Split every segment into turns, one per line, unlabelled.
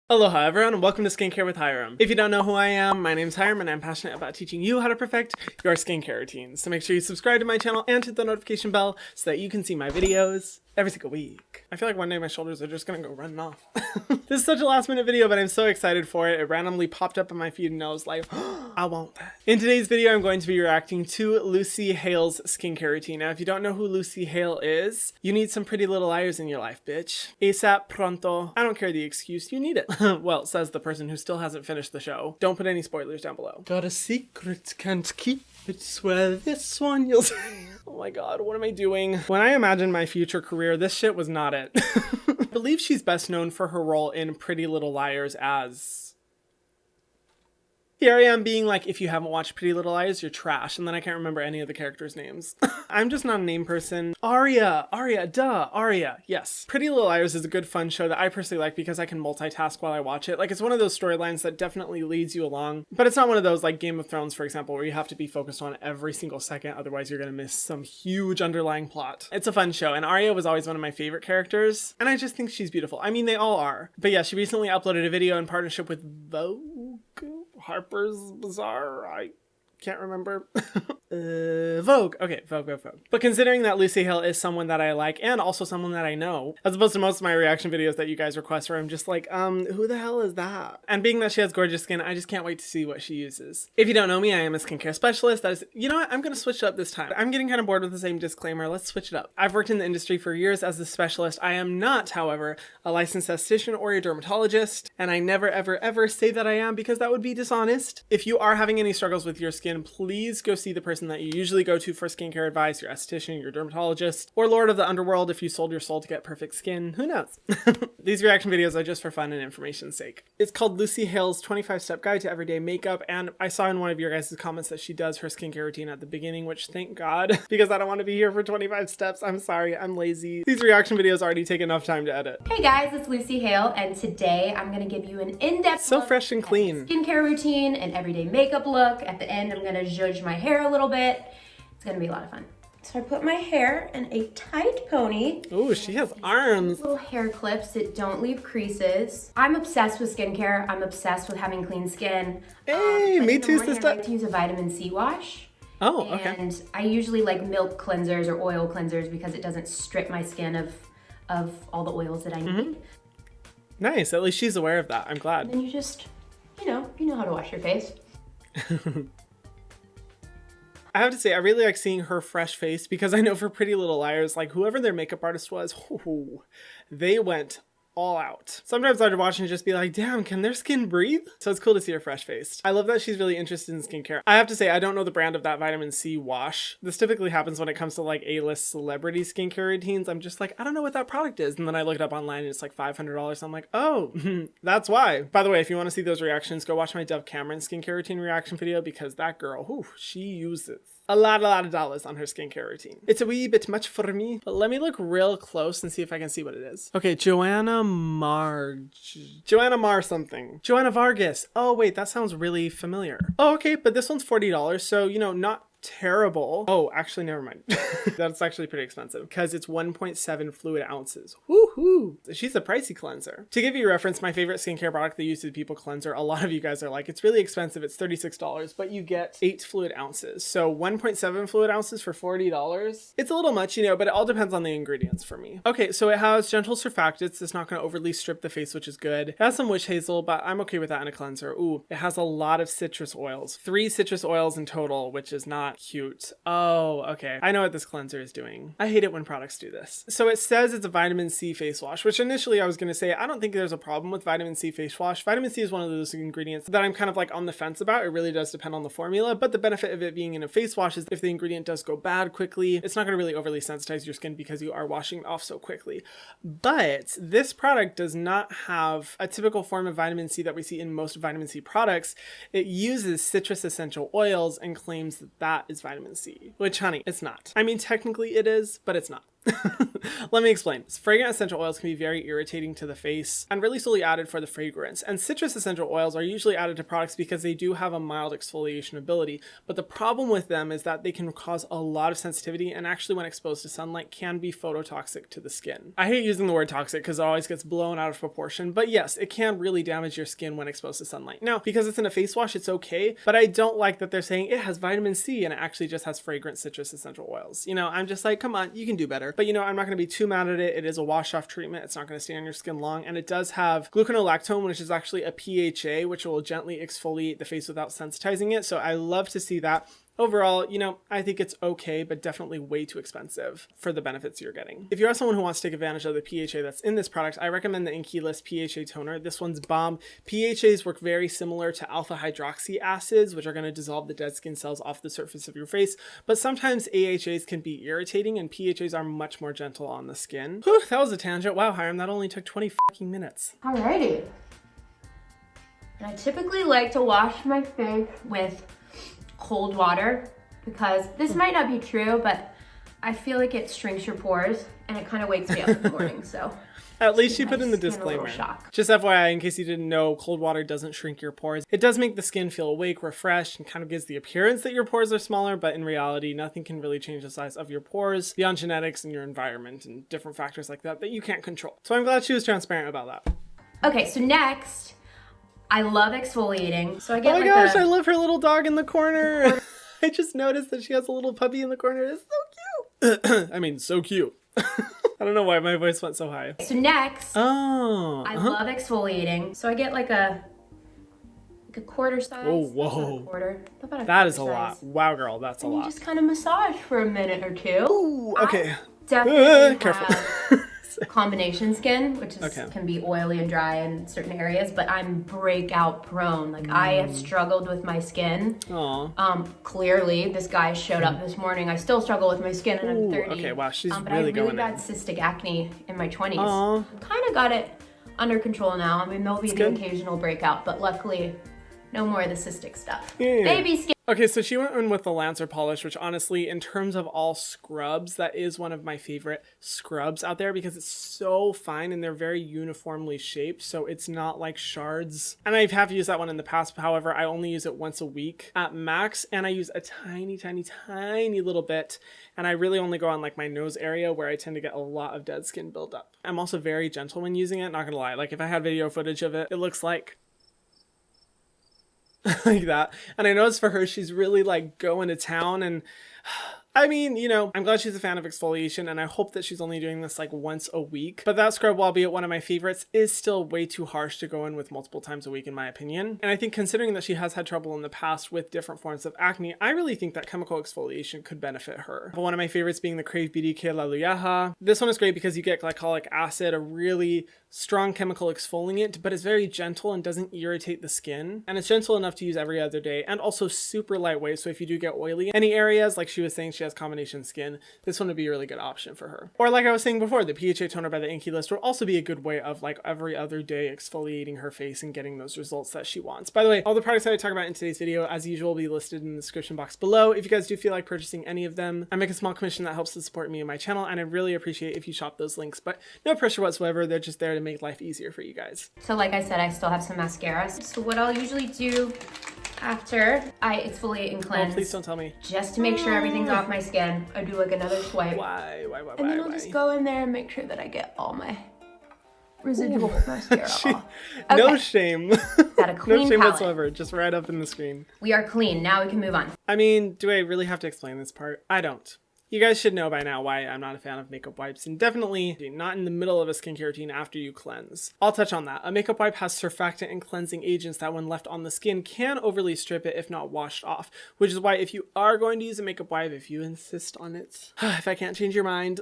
Aloha everyone and welcome to Skincare with Hiram. If you don't know who I am, my name's Hiram and I'm passionate about teaching you how to perfect your skincare routines. So make sure you subscribe to my channel and hit the notification bell so that you can see my videos every single week. I feel like one day my shoulders are just gonna go running off. This is such a last minute video, but I'm so excited for it. It randomly popped up on my feed and I was like, oh, I want that. In today's video, I'm going to be reacting to Lucy Hale's skincare routine. Now, if you don't know who Lucy Hale is, you need some pretty little liars in your life, bitch. ASAP, pronto. I don't care the excuse, you need it. Well, says the person who still hasn't finished the show. Don't put any spoilers down below. Got a secret, can't keep it, swear this one you'll say. Oh my god, what am I doing? When I imagined my future career, this shit was not it. I believe she's best known for her role in Pretty Little Liars as... Here I am being like, if you haven't watched Pretty Little Liars, you're trash, and then I can't remember any of the characters' names. I'm just not a name person. Aria, yes. Pretty Little Liars is a good fun show that I personally like because I can multitask while I watch it. Like, it's one of those storylines that definitely leads you along, but it's not one of those like Game of Thrones, for example, where you have to be focused on every single second, otherwise you're gonna miss some huge underlying plot. It's a fun show, and Aria was always one of my favorite characters, and I just think she's beautiful. I mean, they all are. But yeah, she recently uploaded a video in partnership with Vogue? Harper's Bazaar? I can't remember. Vogue. Okay, Vogue. But considering that Lucy Hale is someone that I like and also someone that I know, as opposed to most of my reaction videos that you guys request where I'm just like, who the hell is that? And being that she has gorgeous skin, I just can't wait to see what she uses. If you don't know me, I am a skincare specialist. That is, you know what? I'm gonna switch it up this time. I'm getting kind of bored with the same disclaimer. Let's switch it up. I've worked in the industry for years as a specialist. I am not, however, a licensed esthetician or a dermatologist, and I never ever say that I am because that would be dishonest. If you are having any struggles with your skin, please go see the person that you usually go to for skincare advice, your esthetician, your dermatologist, or Lord of the Underworld if you sold your soul to get perfect skin. Who knows? These reaction videos are just for fun and information's sake. It's called Lucy Hale's 25-Step Guide to Everyday Makeup, and I saw in one of your guys' comments that she does her skincare routine at the beginning, which thank God, because I don't want to be here for 25 steps. I'm sorry, I'm lazy. These reaction videos already take enough time to edit.
Hey guys, it's Lucy Hale, and today I'm going to give you an in-depth
so fresh and clean
skincare routine and everyday makeup look. At the end, I'm going to zhuzh my hair a little bit. It's gonna be a lot of fun. So I put my hair in a tight pony.
Ooh, she has arms.
Little hair clips that don't leave creases. I'm obsessed with skincare. I'm obsessed with having clean skin.
Hey, me too, sister.
I like to use a vitamin C wash.
Oh, okay.
And I usually like milk cleansers or oil cleansers because it doesn't strip my skin of all the oils that I need.
Nice, at least she's aware of that. I'm glad.
And then you just, you know how to wash your face.
I have to say, I really like seeing her fresh face because I know for Pretty Little Liars, like whoever their makeup artist was, they went all out. Sometimes I'd watch and just be like, damn, can their skin breathe? So it's cool to see her fresh faced. I love that she's really interested in skincare. I have to say, I don't know the brand of that vitamin C wash. This typically happens when it comes to like A-list celebrity skincare routines. I'm just like, I don't know what that product is. And then I look it up online and it's like $500. I'm like, oh, that's why. By the way, if you want to see those reactions, go watch my Dove Cameron skincare routine reaction video because that girl, she uses a lot of dollars on her skincare routine. It's a wee bit much for me, but let me look real close and see if I can see what it is. Okay, Joanna Mar something. Joanna Vargas. Oh wait, that sounds really familiar. Oh, okay, but this one's $40, so you know, not terrible. Oh, actually, never mind. That's actually pretty expensive because it's 1.7 fluid ounces. Woohoo! She's a pricey cleanser. To give you a reference, my favorite skincare product, the Youth People Cleanser, a lot of you guys are like, it's really expensive. It's $36, but you get 8 fluid ounces. So 1.7 fluid ounces for $40. It's a little much, you know, but it all depends on the ingredients for me. Okay, so it has gentle surfactants. It's not going to overly strip the face, which is good. It has some witch hazel, but I'm okay with that in a cleanser. Ooh, it has a lot of citrus oils. 3 citrus oils in total, which is not cute. Oh, okay. I know what this cleanser is doing. I hate it when products do this. So it says it's a vitamin C face wash, which initially I was going to say, I don't think there's a problem with vitamin C face wash. Vitamin C is one of those ingredients that I'm kind of like on the fence about. It really does depend on the formula, but the benefit of it being in a face wash is if the ingredient does go bad quickly, it's not going to really overly sensitize your skin because you are washing it off so quickly. But this product does not have a typical form of vitamin C that we see in most vitamin C products. It uses citrus essential oils and claims that that is vitamin C, which honey, it's not. I mean, technically it is, but it's not. Let me explain. Fragrant essential oils can be very irritating to the face and really solely added for the fragrance. And citrus essential oils are usually added to products because they do have a mild exfoliation ability. But the problem with them is that they can cause a lot of sensitivity and actually when exposed to sunlight can be phototoxic to the skin. I hate using the word toxic because it always gets blown out of proportion, but yes, it can really damage your skin when exposed to sunlight. Now, because it's in a face wash, it's okay, but I don't like that they're saying it has vitamin C and it actually just has fragrant citrus essential oils. You know, I'm just like, come on, you can do better. But you know, I'm not going to be too mad at it. It is a wash off treatment. It's not going to stay on your skin long. And it does have gluconolactone, which is actually a PHA, which will gently exfoliate the face without sensitizing it. So I love to see that. Overall, you know, I think it's okay, but definitely way too expensive for the benefits you're getting. If you are someone who wants to take advantage of the PHA that's in this product, I recommend the Inkey List PHA toner. This one's bomb. PHAs work very similar to alpha hydroxy acids, which are going to dissolve the dead skin cells off the surface of your face. But sometimes AHAs can be irritating and PHAs are much more gentle on the skin. Whew, that was a tangent. Wow, Hiram, that only took 20 fucking minutes.
Alrighty. And I typically like to wash my face with cold water because this might not be true, but I feel like it shrinks your pores and it kind of wakes me up in the morning. So
at least you put in the disclaimer. Just FYI, in case you didn't know, cold water doesn't shrink your pores. It does make the skin feel awake, refreshed, and kind of gives the appearance that your pores are smaller, but in reality, nothing can really change the size of your pores beyond genetics and your environment and different factors like that you can't control. So I'm glad she was transparent about that.
Okay, so next, I love exfoliating. So I get
oh my gosh, I love her little dog in the corner. I just noticed that she has a little puppy in the corner. It's so cute. I mean, so cute. I don't know why my voice went so high.
So next, I love exfoliating. So I get like a quarter size.
Oh, whoa.
Quarter.
That is a lot. Wow, girl, that's a lot.
You just kind of massage for a minute or two.
Ooh, okay.
Definitely
careful.
Combination skin, which is, can be oily and dry in certain areas, but I'm breakout prone. Like I have struggled with my skin.
Aww.
Clearly, this guy showed up this morning. I still struggle with my skin and I'm 30.
Okay, wow, she's
but
really
going
I
had really bad cystic acne in my 20s.
Aww.
Kind of got it under control now. I mean, there'll be the occasional breakout, but luckily, no more of the cystic stuff.
Yeah.
Baby skin.
Okay, so she went in with the Lancer polish, which honestly, in terms of all scrubs, that is one of my favorite scrubs out there because it's so fine and they're very uniformly shaped, so it's not like shards. And I have used that one in the past, however, I only use it once a week at max, and I use a tiny, tiny, tiny little bit, and I really only go on like my nose area where I tend to get a lot of dead skin buildup. I'm also very gentle when using it, not gonna lie. Like if I had video footage of it, it looks like like that. And I noticed for her, she's really like going to town. And I mean, you know, I'm glad she's a fan of exfoliation and I hope that she's only doing this like once a week. But that scrub, albeit one of my favorites, is still way too harsh to go in with multiple times a week in my opinion. And I think considering that she has had trouble in the past with different forms of acne, I really think that chemical exfoliation could benefit her. But one of my favorites being the Krave Beauty Kale-lalu-yAHA. This one is great because you get glycolic acid, a really strong chemical exfoliant, but it's very gentle and doesn't irritate the skin. And it's gentle enough to use every other day and also super lightweight. So if you do get oily in any areas, like she was saying, she has combination skin, this one would be a really good option for her. Or like I was saying before, the PHA toner by the Inkey List will also be a good way of like every other day exfoliating her face and getting those results that she wants. By the way, all the products that I talk about in today's video, as usual, will be listed in the description box below. If you guys do feel like purchasing any of them, I make a small commission that helps to support me and my channel, and I really appreciate if you shop those links, but no pressure whatsoever. They're just there to make life easier for you guys.
So like I said, I still have some mascara. So what I'll usually do after I exfoliate and cleanse.
Oh, please don't tell me.
Just to make sure everything's off my skin, I do like another swipe.
Why?
And then I'll just go in there and make sure that I get all my residual mascara off. Okay.
No shame.
Got a clean
no shame
palette.
whatsoever. Just right up in the screen.
We are clean. Now we can move on.
I mean, do I really have to explain this part? I don't. You guys should know by now why I'm not a fan of makeup wipes, and definitely not in the middle of a skincare routine after you cleanse. I'll touch on that. A makeup wipe has surfactant and cleansing agents that when left on the skin can overly strip it if not washed off, which is why if you are going to use a makeup wipe, if you insist on it, if I can't change your mind,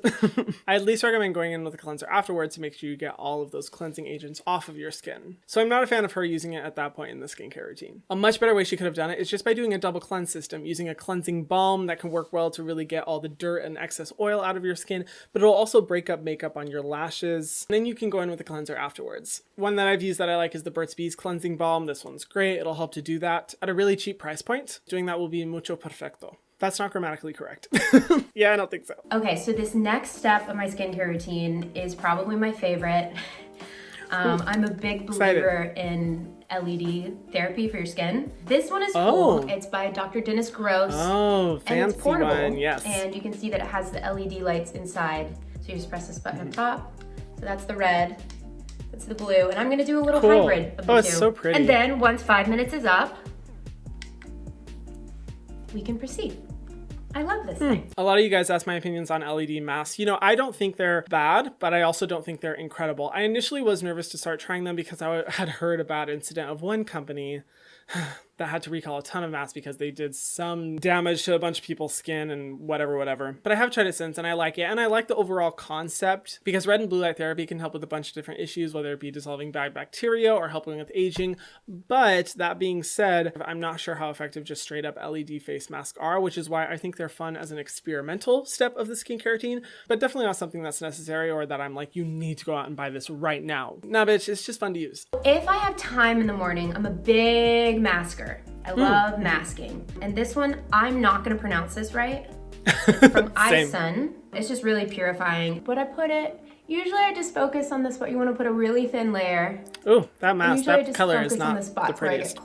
I at least recommend going in with a cleanser afterwards to make sure you get all of those cleansing agents off of your skin. So I'm not a fan of her using it at that point in the skincare routine. A much better way she could have done it is just by doing a double cleanse system, using a cleansing balm that can work well to really get all the dirt and excess oil out of your skin, but it'll also break up makeup on your lashes. And then you can go in with a cleanser afterwards. One that I've used that I like is the Burt's Bees cleansing balm. This one's great. It'll help to do that at a really cheap price point. Doing that will be mucho perfecto. That's not grammatically correct. Yeah, I don't think so.
Okay, so this next step of my skincare routine is probably my favorite. I'm a big believer in LED therapy for your skin. This one is cool. It's by Dr. Dennis Gross.
Oh, fancy
and it's portable,
one, yes.
And you can see that it has the LED lights inside. So you just press this button up top. So that's the red, that's the blue, and I'm gonna do a little hybrid of the two.
It's so pretty.
And then once 5 minutes is up, we can proceed. I love this thing.
A lot of you guys asked my opinions on LED masks. You know, I don't think they're bad, but I also don't think they're incredible. I initially was nervous to start trying them because I had heard a bad incident of one company that had to recall a ton of masks because they did some damage to a bunch of people's skin and whatever. But I have tried it since and I like it. And I like the overall concept because red and blue light therapy can help with a bunch of different issues, whether it be dissolving bad bacteria or helping with aging. But that being said, I'm not sure how effective just straight up LED face masks are, which is why I think they're fun as an experimental step of the skincare routine, but definitely not something that's necessary or that I'm like, you need to go out and buy this right now. Nah, bitch, it's just fun to use.
If I have time in the morning, I'm a big masker. I love masking. And this one, I'm not gonna pronounce this right. It's from Isun. It's just really purifying. But I put it, usually I just focus on the spot. You wanna put a really thin layer.
Ooh, that mask, that color is not the prettiest.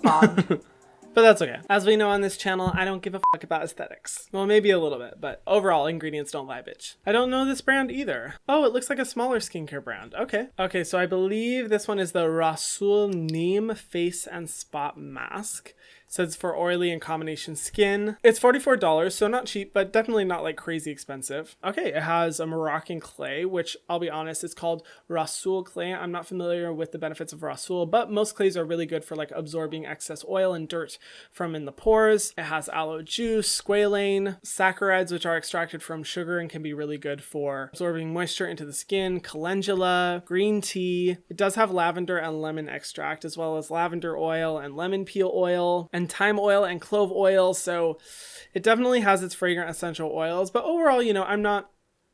But that's okay. As we know on this channel, I don't give a fuck about aesthetics. Well, maybe a little bit, but overall, ingredients don't lie, bitch. I don't know this brand either. Oh, it looks like a smaller skincare brand. Okay. Okay, so I believe this one is the Rhassoul-Neem Face and Spot Mask. It says for oily and combination skin. It's $44, so not cheap, but definitely not like crazy expensive. Okay, it has a Moroccan clay, which I'll be honest, it's called Rhassoul clay. I'm not familiar with the benefits of Rhassoul, but most clays are really good for like absorbing excess oil and dirt from in the pores. It has aloe juice, squalane, saccharides, which are extracted from sugar and can be really good for absorbing moisture into the skin, calendula, green tea. It does have lavender and lemon extract, as well as lavender oil and lemon peel oil, and thyme oil and clove oil. So it definitely has its fragrant essential oils, but overall, you know, I'm not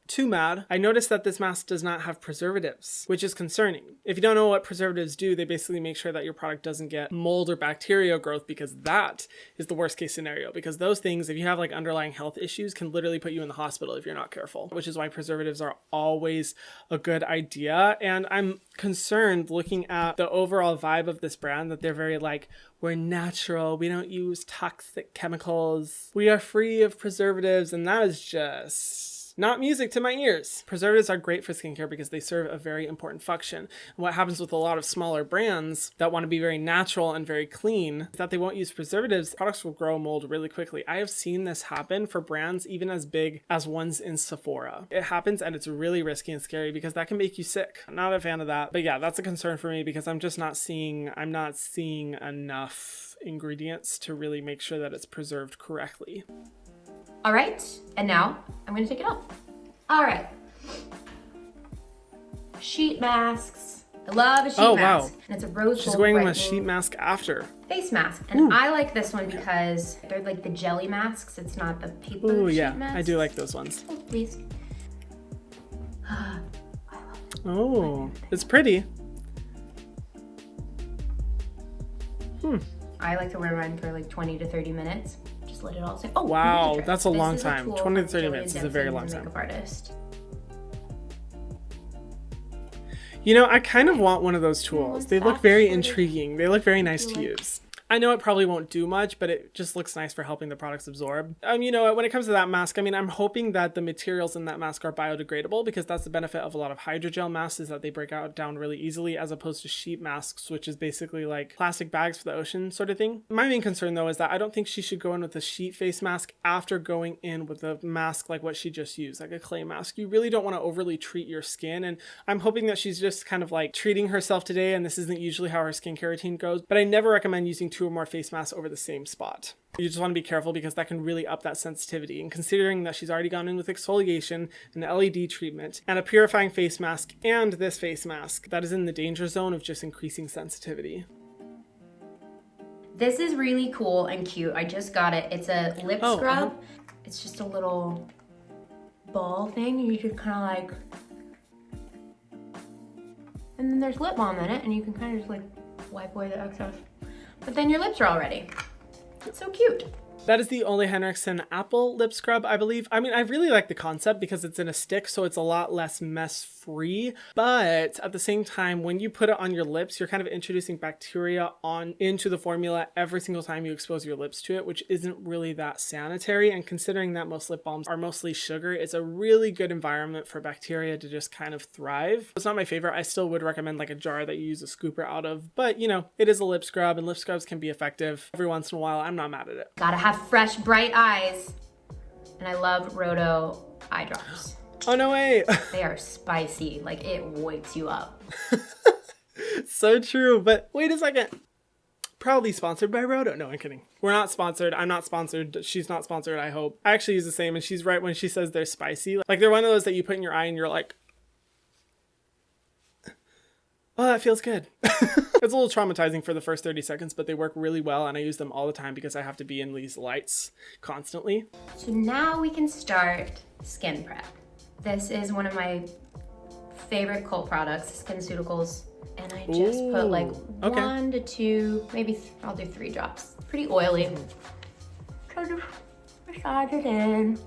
too mad. I noticed that this mask does not have preservatives, which is concerning. If you don't know what preservatives do, they basically make sure that your product doesn't get mold or bacteria growth, because that is the worst case scenario, because those things, if you have like underlying health issues, can literally put you in the hospital if you're not careful, which is why preservatives are always a good idea. And I'm concerned looking at the overall vibe of this brand that they're very like, we're natural, we don't use toxic chemicals, we are free of preservatives, and that is just not music to my ears. Preservatives are great for skincare because they serve a very important function. And what happens with a lot of smaller brands that want to be very natural and very clean is that they won't use preservatives. Products will grow mold really quickly. I have seen this happen for brands even as big as ones in Sephora. It happens and it's really risky and scary because that can make you sick. I'm not a fan of that. But yeah, that's a concern for me because I'm not seeing enough ingredients to really make sure that it's preserved correctly.
All right, and now I'm gonna take it off. All right. Sheet masks. I love a sheet mask. Wow. And it's a rose gold
She's wearing a sheet mask after.
Face mask. And I like this one because they're like the jelly masks. It's not the paper sheet masks.
I do like those ones.
Oh, please.
Oh, it's pretty.
I like to wear mine for like 20 to 30 minutes. Just let it all sit. Oh,
wow, that's a long time. 20 to 30 minutes is a very long time.
Makeup artist.
You know, I kind of want one of those tools. They look very intriguing. They look very nice to use. I know it probably won't do much, but it just looks nice for helping the products absorb. You know, when it comes to that mask, I mean, I'm hoping that the materials in that mask are biodegradable, because that's the benefit of a lot of hydrogel masks, is that they break out down really easily, as opposed to sheet masks, which is basically like plastic bags for the ocean sort of thing. My main concern though is that I don't think she should go in with a sheet face mask after going in with a mask like what she just used, like a clay mask. You really don't want to overly treat your skin, and I'm hoping that she's just kind of like treating herself today, and this isn't usually how her skincare routine goes, but I never recommend using 2 or more face masks over the same spot. You just want to be careful because that can really up that sensitivity. And considering that she's already gone in with exfoliation, an LED treatment, and a purifying face mask, and this face mask, that is in the danger zone of just increasing sensitivity.
This is really cool and cute. I just got it. It's a lip scrub. It's just a little ball thing. You just kind of like, and then there's lip balm in it, and you can kind of just like wipe away the excess. But then your lips are all ready. It's so cute.
That is the Ole Henriksen Apple Lip Scrub, I believe. I mean, I really like the concept because it's in a stick, so it's a lot less mess free. But at the same time, when you put it on your lips, you're kind of introducing bacteria into the formula every single time you expose your lips to it, which isn't really that sanitary. And considering that most lip balms are mostly sugar, it's a really good environment for bacteria to just kind of thrive. It's not my favorite. I still would recommend like a jar that you use a scooper out of, but you know, it is a lip scrub and lip scrubs can be effective every once in a while. I'm not mad at it.
Gotta have fresh, bright eyes. And I love Rohto eye drops.
Oh, no way.
They are spicy. Like, it wakes you up.
So true. But wait a second. Proudly sponsored by Rohto. No, I'm kidding. We're not sponsored. I'm not sponsored. She's not sponsored, I hope. I actually use the same, and she's right when she says they're spicy. Like, they're one of those that you put in your eye and you're like, oh, that feels good. It's a little traumatizing for the first 30 seconds, but they work really well, and I use them all the time because I have to be in these lights constantly.
So now we can start skin prep. This is one of my favorite cult products, SkinCeuticals, and I just put like 1 to 2, maybe I'll do 3 drops. Pretty oily. Kind of massage it in.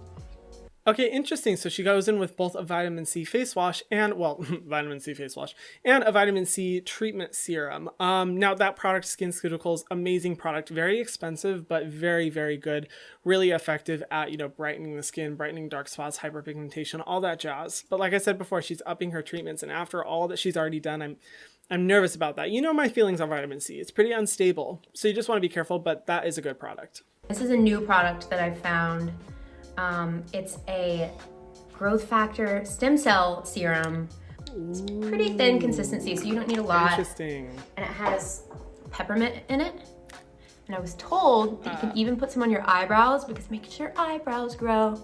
Okay, interesting. So she goes in with both a vitamin C face wash and, well, vitamin C face wash and a vitamin C treatment serum. Now that product, SkinCeuticals, amazing product, very expensive, but very, very good, really effective at, you know, brightening the skin, brightening dark spots, hyperpigmentation, all that jazz. But like I said before, she's upping her treatments, and after all that she's already done, I'm nervous about that. You know my feelings on vitamin C. It's pretty unstable. So you just want to be careful, but that is a good product.
This is a new product that I found. It's a growth factor stem cell serum. It's pretty thin consistency, so you don't need a lot.
Interesting.
And it has peppermint in it. And I was told that you can even put some on your eyebrows because it makes your eyebrows grow.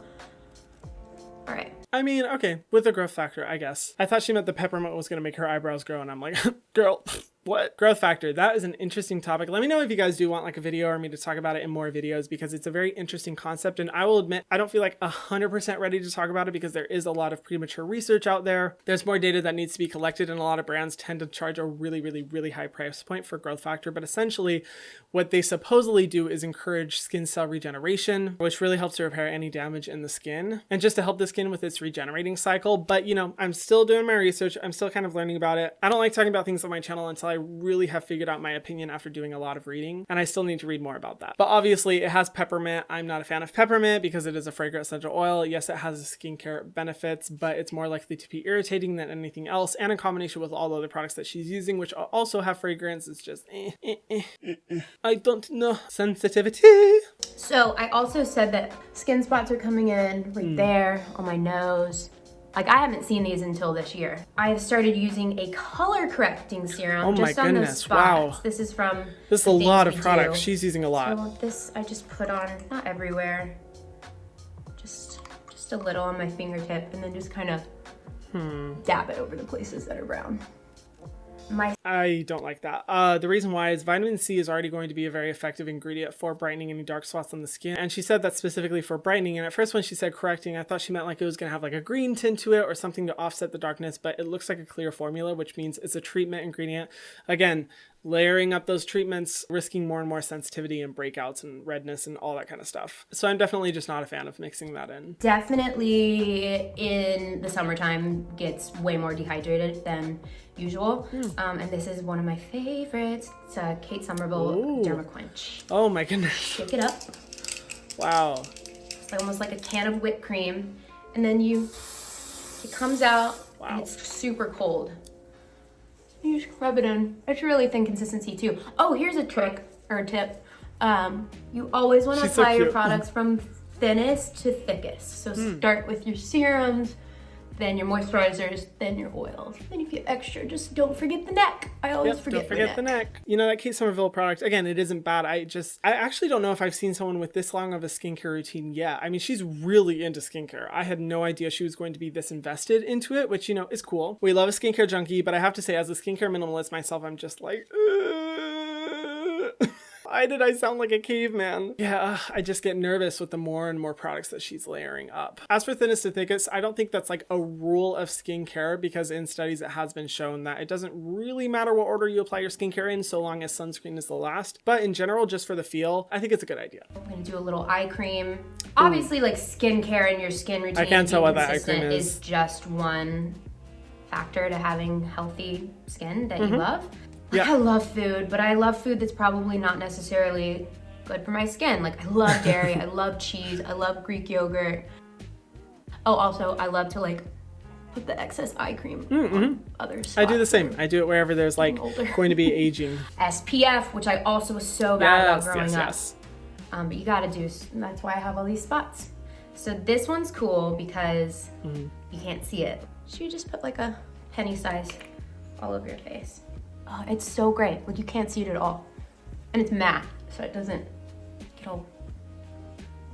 All right.
I mean, okay, with the growth factor, I guess. I thought she meant the peppermint was going to make her eyebrows grow, and I'm like, girl, what? Growth factor, that is an interesting topic. Let me know if you guys do want like a video or me to talk about it in more videos, because it's a very interesting concept, and I will admit, I don't feel like 100% ready to talk about it because there is a lot of premature research out there. There's more data that needs to be collected, and a lot of brands tend to charge a really, really, really high price point for growth factor, but essentially what they supposedly do is encourage skin cell regeneration, which really helps to repair any damage in the skin, and just to help the skin with its regenerating cycle. But you know, I'm still doing my research. I'm still kind of learning about it. I don't like talking about things on my channel until I really have figured out my opinion after doing a lot of reading, and I still need to read more about that. But obviously it has peppermint. I'm not a fan of peppermint because it is a fragrant essential oil. Yes, it has skincare benefits, but it's more likely to be irritating than anything else, and in combination with all the other products that she's using, which also have fragrance, it's just I don't know. Sensitivity.
So I also said that skin spots are coming in right there on my nose. Like, I haven't seen these until this year. I have started using a color correcting serum just on those spots. Wow. This is from
This is a lot of products. She's using a lot.
So this I just put on, not everywhere, just a little on my fingertip, and then just kind of dab it over the places that are brown.
I don't like that. The reason why is vitamin C is already going to be a very effective ingredient for brightening any dark spots on the skin. And she said that specifically for brightening. And at first when she said correcting, I thought she meant like it was going to have like a green tint to it or something to offset the darkness, but it looks like a clear formula, which means it's a treatment ingredient. Again, layering up those treatments, risking more and more sensitivity and breakouts and redness and all that kind of stuff. So I'm definitely just not a fan of mixing that in. Definitely
in the summertime gets way more dehydrated than usual. And this is one of my favorites. It's a Kate Somerville DermalQuench.
Oh my goodness.
Shake it up.
Wow.
It's almost like a can of whipped cream. And then it comes out and it's super cold. You just rub it in. It's really thin consistency too. Oh, here's a trick or a tip. You always want to apply your products from thinnest to thickest. So start with your serums, then your moisturizers, then your oils. And if you're extra, just don't forget the neck. I always forget the neck.
You know, that Kate Somerville product, again, it isn't bad. I actually don't know if I've seen someone with this long of a skincare routine yet. I mean, she's really into skincare. I had no idea she was going to be this invested into it, which, you know, is cool. We love a skincare junkie, but I have to say, as a skincare minimalist myself, I'm just like, Why did I sound like a caveman? Yeah, I just get nervous with the more and more products that she's layering up. As for thinnest to thickest, I don't think that's like a rule of skincare, because in studies it has been shown that it doesn't really matter what order you apply your skincare in so long as sunscreen is the last. But in general, just for the feel, I think it's a good idea.
I'm gonna do a little eye cream. Obviously, like skincare and your skin routine,
I can't tell what that eye
consistent
cream is.
just one factor to having healthy skin that you love.
Yeah.
I love food, but I love food that's probably not necessarily good for my skin. Like I love dairy, I love cheese, I love Greek yogurt. Oh, also I love to like put the excess eye cream on other spots.
I do the same. I do it wherever there's like going to be aging.
SPF, which I also was so bad about growing up.
Yes.
But you gotta do, that's why I have all these spots. So this one's cool because you can't see it. So you just put like a penny size all over your face. Oh, it's so great, like you can't see it at all. And it's matte, so it doesn't get all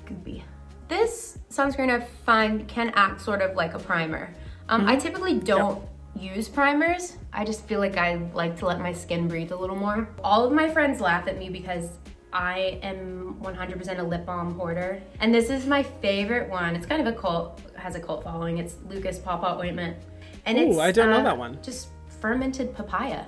goopy. This sunscreen I find can act sort of like a primer. I typically don't use primers. I just feel like I like to let my skin breathe a little more. All of my friends laugh at me because I am 100% a lip balm hoarder. And this is my favorite one. It's kind of a cult, has a cult following. It's Lucas Pawpaw Ointment. And it's
I don't know that one.
Just fermented papaya.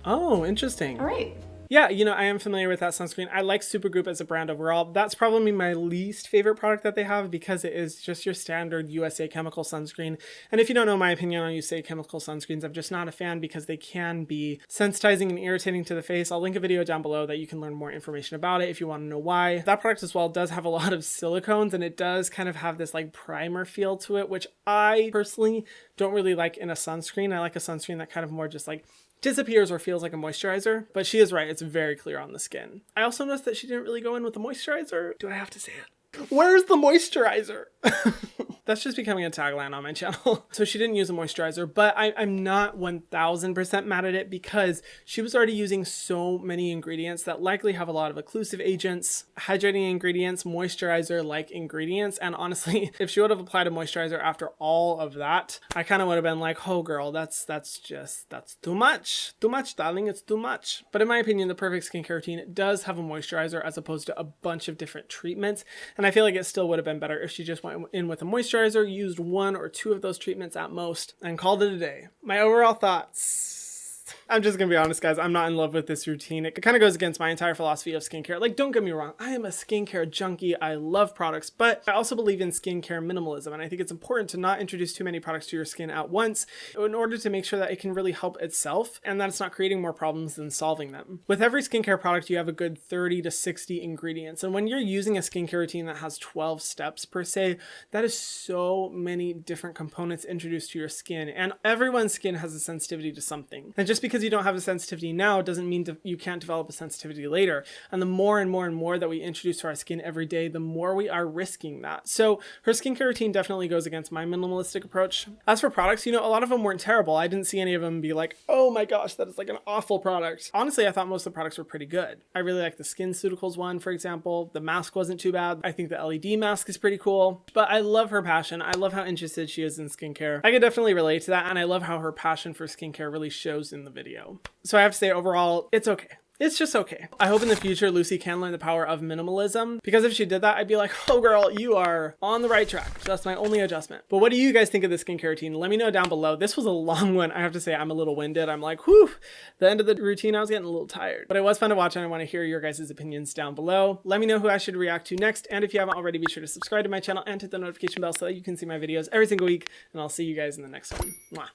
Oh, interesting.
All right.
Yeah, you know, I am familiar with that sunscreen. I like Supergoop as a brand overall. That's probably my least favorite product that they have because it is just your standard USA chemical sunscreen. And if you don't know my opinion on USA chemical sunscreens, I'm just not a fan because they can be sensitizing and irritating to the face. I'll link a video down below that you can learn more information about it if you want to know why. That product as well does have a lot of silicones, and it does kind of have this like primer feel to it, which I personally don't really like in a sunscreen. I like a sunscreen that kind of more just like disappears or feels like a moisturizer, but she is right, it's very clear on the skin. I also noticed that she didn't really go in with the moisturizer. Do I have to say it? Where's the moisturizer? That's just becoming a tagline on my channel. So she didn't use a moisturizer, but I'm not 1000% mad at it because she was already using so many ingredients that likely have a lot of occlusive agents, hydrating ingredients, moisturizer-like ingredients. And honestly, if she would have applied a moisturizer after all of that, I kind of would have been like, oh girl, that's too much. Too much, darling, it's too much. But in my opinion, the perfect skincare routine does have a moisturizer as opposed to a bunch of different treatments. And I feel like it still would have been better if she just went in with a moisturizer, used 1 or 2 of those treatments at most, and called it a day. My overall thoughts. I'm just gonna be honest, guys. I'm not in love with this routine. It kind of goes against my entire philosophy of skincare. Like, don't get me wrong. I am a skincare junkie. I love products, but I also believe in skincare minimalism. And I think it's important to not introduce too many products to your skin at once in order to make sure that it can really help itself and that it's not creating more problems than solving them. With every skincare product, you have a good 30 to 60 ingredients. And when you're using a skincare routine that has 12 steps per se, that is so many different components introduced to your skin. And everyone's skin has a sensitivity to something. And just because you don't have a sensitivity now doesn't mean you can't develop a sensitivity later. And the more and more and more that we introduce to our skin every day, the more we are risking that. So her skincare routine definitely goes against my minimalistic approach. As for products, you know, a lot of them weren't terrible. I didn't see any of them be like, oh my gosh, that is like an awful product. Honestly, I thought most of the products were pretty good. I really like the SkinCeuticals one, for example. The mask wasn't too bad. I think the LED mask is pretty cool. But I love her passion. I love how interested she is in skincare. I could definitely relate to that, and I love how her passion for skincare really shows in the video. So I have to say, overall, it's okay. It's just okay. I hope in the future Lucy can learn the power of minimalism, because if she did that, I'd be like, oh girl, you are on the right track. That's my only adjustment. But what do you guys think of the skincare routine? Let me know down below. This was a long one. I have to say, I'm a little winded. I'm like, whew, the end of the routine, I was getting a little tired. But it was fun to watch, and I want to hear your guys' opinions down below. Let me know who I should react to next. And if you haven't already, be sure to subscribe to my channel and hit the notification bell so that you can see my videos every single week. And I'll see you guys in the next one. Mwah.